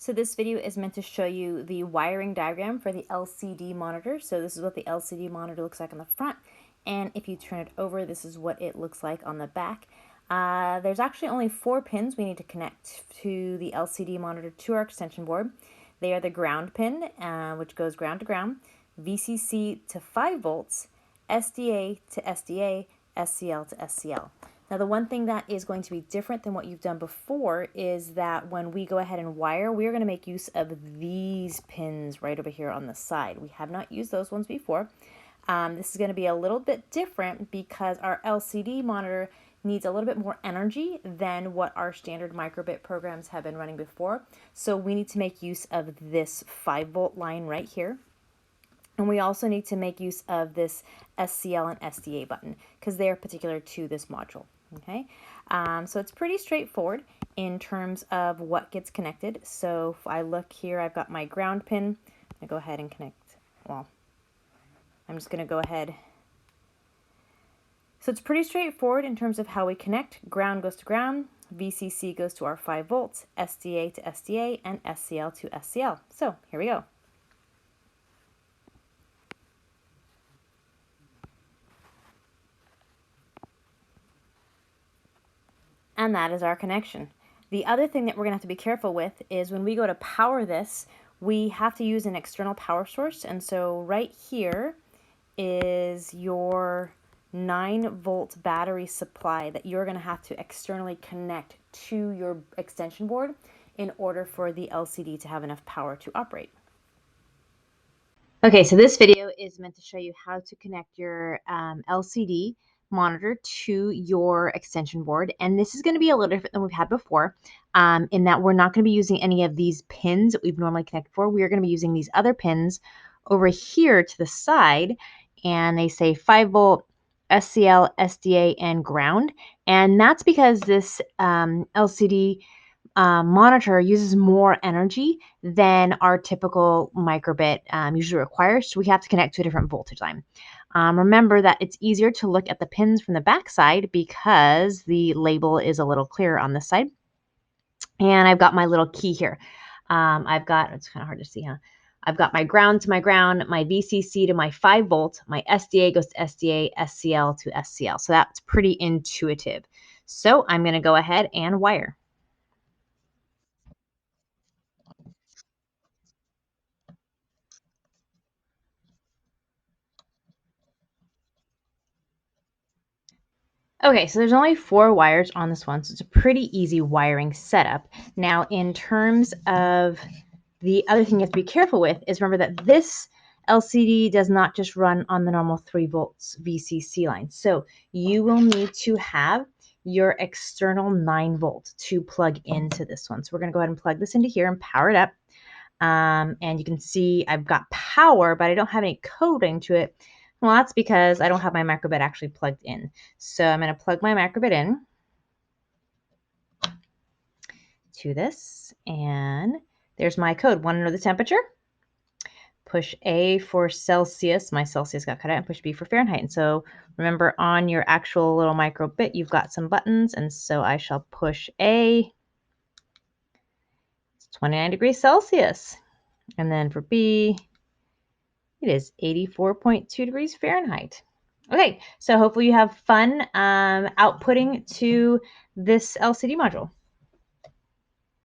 So this video is meant to show you the wiring diagram for the LCD monitor. So this is what the LCD monitor looks like on the front, and if you turn it over, this is what it looks like on the back. There's actually only 4 pins we need to connect to the LCD monitor to our extension board. They are the ground pin, which goes ground to ground, VCC to 5 volts, SDA to SDA, SCL to SCL. Now the one thing that is going to be different than what you've done before is that when we go ahead and wire, we are going to make use of these pins right over here on the side. We have not used those ones before. This is going to be a little bit different because our LCD monitor needs a little bit more energy than what our standard microbit programs have been running before. So we need to make use of this 5-volt line right here. And we also need to make use of this SCL and SDA button because they are particular to this module. Okay, so it's pretty straightforward in terms of what gets connected. So if I look here, I've got my ground pin. I go ahead and connect. Well, I'm just going to go ahead. So it's pretty straightforward in terms of how we connect. Ground goes to ground, VCC goes to our 5 volts, SDA to SDA, and SCL to SCL. So here we go. And that is our connection. The other thing that we're going to have to be careful with is when we go to power this, we have to use an external power source. And so right here is your 9-volt battery supply that you're going to have to externally connect to your extension board in order for the LCD to have enough power to operate. Okay, so this video is meant to show you how to connect your LCD monitor to your extension board, and this is going to be a little different than we've had before in that we're not going to be using any of these pins that we've normally connected for. We are going to be using these other pins over here to the side, and they say 5-volt, SCL, SDA, and ground, and that's because this LCD monitor uses more energy than our typical microbit usually requires, so we have to connect to a different voltage line. Remember that it's easier to look at the pins from the back side because the label is a little clearer on this side. And I've got my little key here. I've got, it's kind of hard to see, huh? I've got my ground to my ground, my VCC to my 5 volt, my SDA goes to SDA, SCL to SCL. So that's pretty intuitive. So I'm going to go ahead and wire. Okay, so there's only 4 wires on this one, so it's a pretty easy wiring setup. Now, in terms of the other thing you have to be careful with is remember that this LCD does not just run on the normal 3 volts VCC line. So you will need to have your external 9 volt to plug into this one. So we're going to go ahead and plug this into here and power it up. And you can see I've got power, but I don't have any coding to it. Well, that's because I don't have my microbit actually plugged in. So I'm going to plug my microbit in to this, and there's my code. Want to know the temperature? Push A for Celsius. My Celsius got cut out, and push B for Fahrenheit. And so remember, on your actual little microbit, you've got some buttons, and so I shall push A. It's 29 degrees Celsius. And then for B, it is 84.2 degrees Fahrenheit. Okay, so hopefully you have fun outputting to this LCD module.